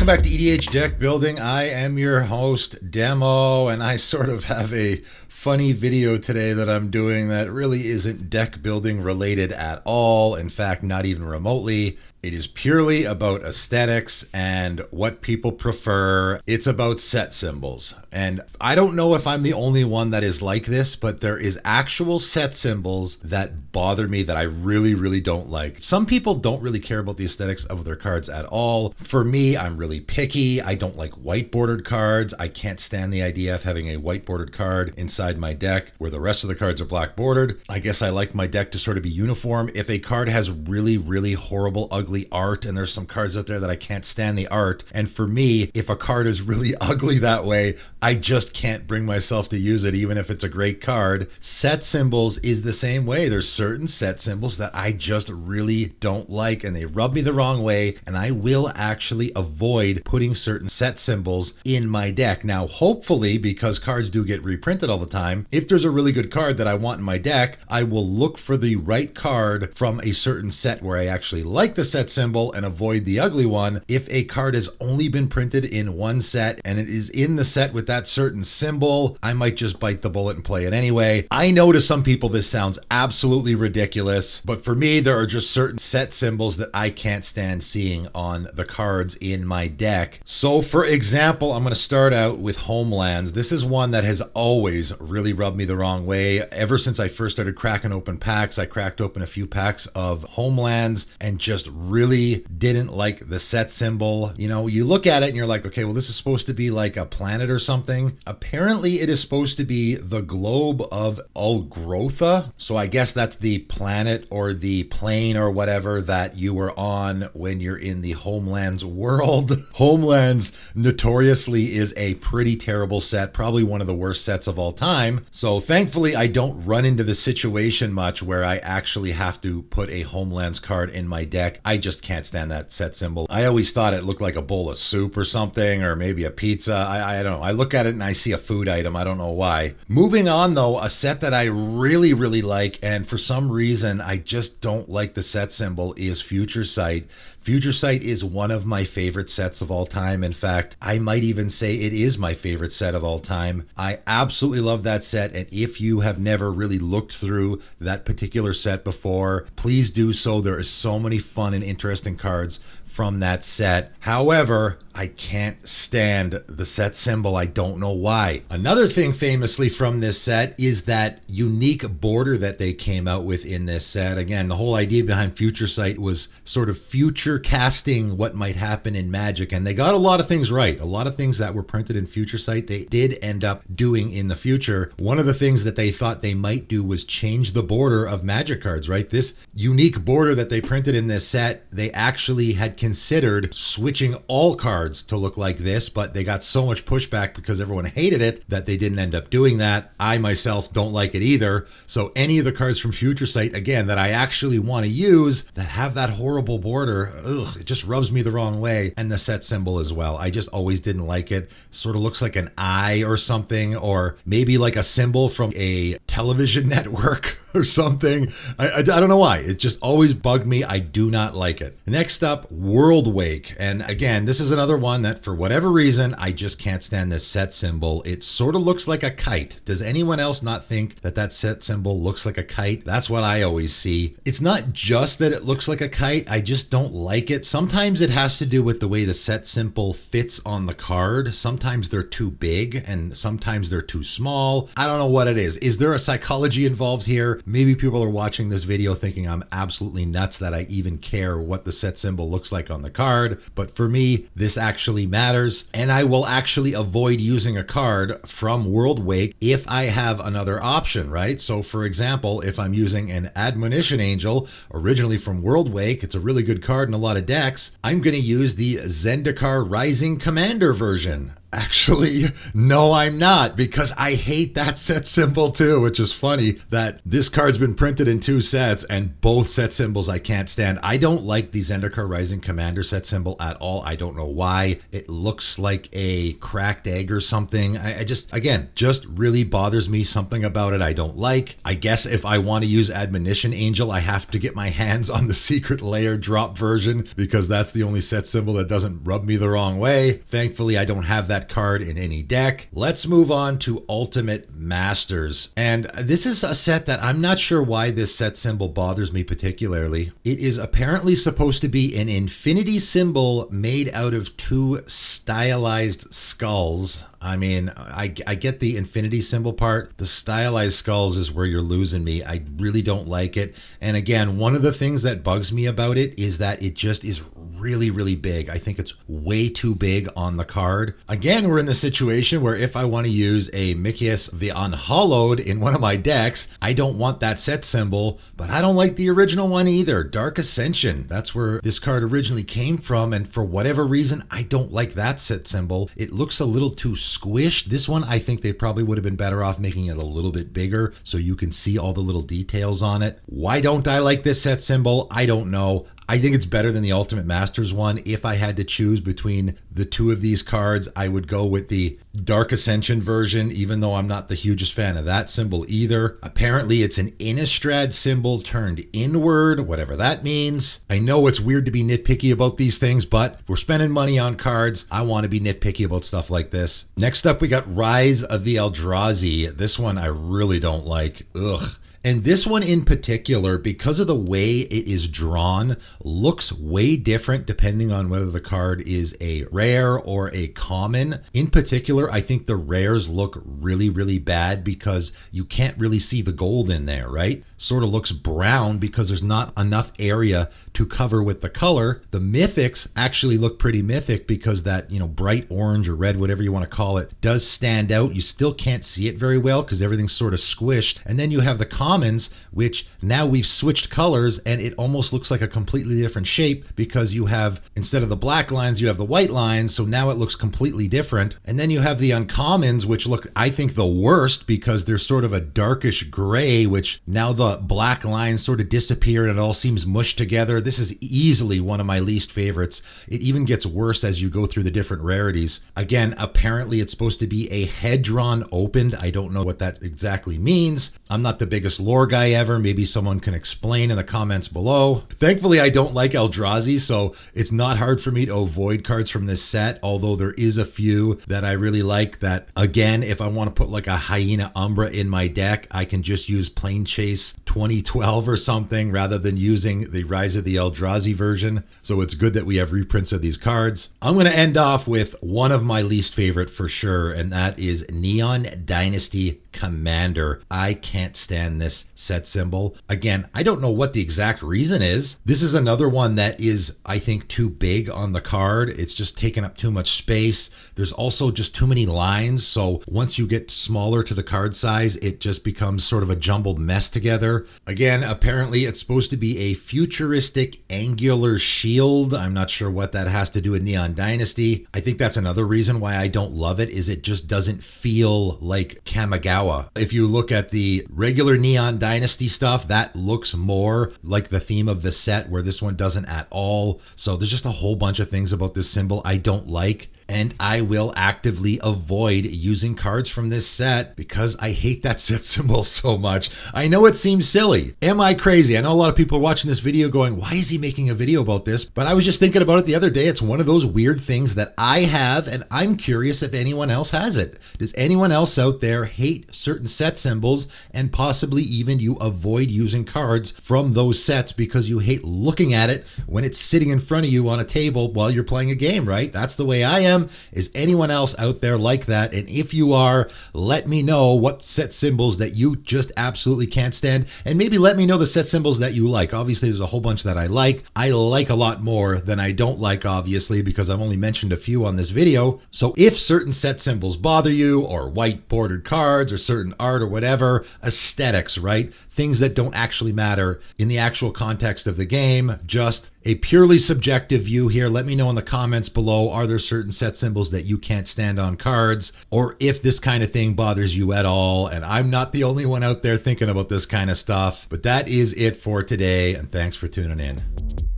back to EDH Deck Building. I am your host, Demo, and I sort of have a funny video today that I'm doing that really isn't deck building related at all. In fact, not even remotely. It is purely about aesthetics and what people prefer. It's about set symbols. And I don't know if I'm the only one that is like this, but there is actual set symbols that bother me that I really don't like. Some people don't really care about the aesthetics of their cards at all. For me, I'm really picky. I don't like white bordered cards. I can't stand the idea of having a white bordered card inside my deck where the rest of the cards are black bordered. I guess I like my deck to sort of be uniform. If a card has really horrible, ugly art, and there's some cards out there that I can't stand the art, and for me, if a card is really ugly that way, I just can't bring myself to use it even if it's a great card. Set symbols is the same way. There's certain set symbols that I just really don't like, and they rub me the wrong way, and I will actually avoid putting certain set symbols in my deck. Now, hopefully, because cards do get reprinted all the time, if there's a really good card that I want in my deck, I will look for the right card from a certain set where I actually like the set symbol and avoid the ugly one. If a card has only been printed in one set and it is in the set with that certain symbol, I might just bite the bullet and play it anyway. I know to some people this sounds absolutely ridiculous, but for me, there are just certain set symbols that I can't stand seeing on the cards in my deck. So for example, I'm going to start out with Homelands. This is one that has always really rubbed me the wrong way. Ever since I first started cracking open packs, I cracked open a few packs of Homelands and just really didn't like the set symbol. You know, you look at it and you're like, okay, well, this is supposed to be like a planet or something. Apparently, it is supposed to be the globe of Ulgrotha. So I guess that's the planet or the plane or whatever that you were on when you're in the Homelands world. Homelands notoriously is a pretty terrible set, probably one of the worst sets of all time. So thankfully, I don't run into the situation much where I actually have to put a Homelands card in my deck. I just can't stand that set symbol. I always thought it looked like a bowl of soup or something, or maybe a pizza. I don't know. I look at it and I see a food item. I don't know why. Moving on though, a set that I really like, and for some reason I just don't like the set symbol, is Future Sight. Future Sight is one of my favorite sets of all time. In fact, I might even say it is my favorite set of all time. I absolutely love that set, and if you have never really looked through that particular set before, please do so. There is so many fun and interesting cards from that set. However, I can't stand the set symbol. I don't know why. Another thing famously from this set is that unique border that they came out with in this set. Again, the whole idea behind Future Sight was sort of future casting what might happen in Magic, and they got a lot of things right. A lot of things that were printed in Future Sight they did end up doing in the future. One of the things that they thought they might do was change the border of Magic cards, right? This unique border that they printed in this set, they actually had considered switching all cards to look like this, but they got so much pushback because everyone hated it that they didn't end up doing that. I myself don't like it either. So any of the cards from Future Sight, again, that I actually want to use that have that horrible border, it just rubs me the wrong way. And the set symbol as well. I just always didn't like it. Sort of looks like an eye or something, or maybe like a symbol from a television network or something. I don't know why. It just always bugged me. I do not like it. Next up, Worldwake. And again, this is another one that for whatever reason, I just can't stand this set symbol. It sort of looks like a kite. Does anyone else not think that that set symbol looks like a kite? That's what I always see. It's not just that it looks like a kite. I just don't like it. Sometimes it has to do with the way the set symbol fits on the card. Sometimes they're too big and sometimes they're too small. I don't know what it is. Is there a psychology involved here? Maybe people are watching this video thinking I'm absolutely nuts that I even care what the set symbol looks like on the card. But for me, this actually matters, and I will actually avoid using a card from Worldwake if I have another option, right? So for example, if I'm using an Admonition Angel, originally from Worldwake, it's a really good card in a lot of decks, I'm going to use the Zendikar Rising Commander version. Actually, no, I'm not, because I hate that set symbol too, which is funny that this card's been printed in 2 sets and both set symbols I can't stand. I don't like the Zendikar Rising Commander set symbol at all. I don't know why. It looks like a cracked egg or something. I just, again, just really bothers me. Something about it I don't like. I guess if I want to use Admonition Angel, I have to get my hands on the Secret Lair drop version because that's the only set symbol that doesn't rub me the wrong way. Thankfully, I don't have that card in any deck. Let's move on to Ultimate Masters. And this is a set that I'm not sure why this set symbol bothers me particularly. It is apparently supposed to be an infinity symbol made out of 2 stylized skulls. I mean, I get the infinity symbol part. The stylized skulls is where you're losing me. I really don't like it. And again, one of the things that bugs me about it is that it just is really, really big. I think it's way too big on the card. Again, we're in the situation where if I want to use a Mikias the Unhallowed in one of my decks, I don't want that set symbol, but I don't like the original one either. Dark Ascension. That's where this card originally came from, and for whatever reason, I don't like that set symbol. It looks a little too squished. This one, I think they probably would have been better off making it a little bit bigger so you can see all the little details on it. Why don't I like this set symbol? I don't know. I think it's better than the Ultimate Masters one. If I had to choose between the 2 of these cards, I would go with the Dark Ascension version, even though I'm not the hugest fan of that symbol either. Apparently, it's an Innistrad symbol turned inward, whatever that means. I know it's weird to be nitpicky about these things, but if we're spending money on cards, I want to be nitpicky about stuff like this. Next up, we got Rise of the Eldrazi. This one I really don't like. Ugh. And this one in particular, because of the way it is drawn, looks way different depending on whether the card is a rare or a common. In particular, I think the rares look really, really bad because you can't really see the gold in there, right? Sort of looks brown because there's not enough area to cover with the color. The mythics actually look pretty mythic because that, bright orange or red, whatever you want to call it, does stand out. You still can't see it very well because everything's sort of squished. And then you have the commons, which now we've switched colors and it almost looks like a completely different shape because you have, instead of the black lines, you have the white lines. So now it looks completely different. And then you have the uncommons, which look, I think, the worst because they're sort of a darkish gray, which now the black lines sort of disappear and it all seems mushed together. This is easily one of my least favorites. It even gets worse as you go through the different rarities. Again, apparently it's supposed to be a head drawn opened. I don't know what that exactly means. I'm not the biggest lore guy ever. Maybe someone can explain in the comments below. Thankfully, I don't like Eldrazi, so it's not hard for me to avoid cards from this set, although there is a few that I really like that, again, if I want to put like a Hyena Umbra in my deck, I can just use Plane Chase 2012 or something rather than using the Rise of the Eldrazi version. So it's good that we have reprints of these cards. I'm going to end off with one of my least favorite for sure, and that is Neon Dynasty Commander. I can't stand this set symbol. Again, I don't know what the exact reason is. This is another one that is, I think, too big on the card. It's just taking up too much space. There's also just too many lines. So once you get smaller to the card size, it just becomes sort of a jumbled mess together. Again, apparently it's supposed to be a futuristic angular shield. I'm not sure what that has to do with Neon Dynasty. I think that's another reason why I don't love it, is it just doesn't feel like Kamigawa. If you look at the regular Neon Dynasty stuff, that looks more like the theme of the set, where this one doesn't at all. So there's just a whole bunch of things about this symbol I don't like. And I will actively avoid using cards from this set because I hate that set symbol so much. I know it seems silly. Am I crazy? I know a lot of people are watching this video going, why is he making a video about this? But I was just thinking about it the other day. It's one of those weird things that I have, and I'm curious if anyone else has it. Does anyone else out there hate certain set symbols, and possibly even you avoid using cards from those sets because you hate looking at it when it's sitting in front of you on a table while you're playing a game, right? That's the way I am. Is anyone else out there like that? And if you are, let me know what set symbols that you just absolutely can't stand, and maybe let me know the set symbols that you like. Obviously, there's a whole bunch that I like. I like a lot more than I don't like, obviously, because I've only mentioned a few on this video. So if certain set symbols bother you, or white bordered cards, or certain art, or whatever, aesthetics, right? Things that don't actually matter in the actual context of the game, just a purely subjective view here. Let me know in the comments below, are there certain set symbols that you can't stand on cards, or if this kind of thing bothers you at all. And I'm not the only one out there thinking about this kind of stuff. But that is it for today, and thanks for tuning in.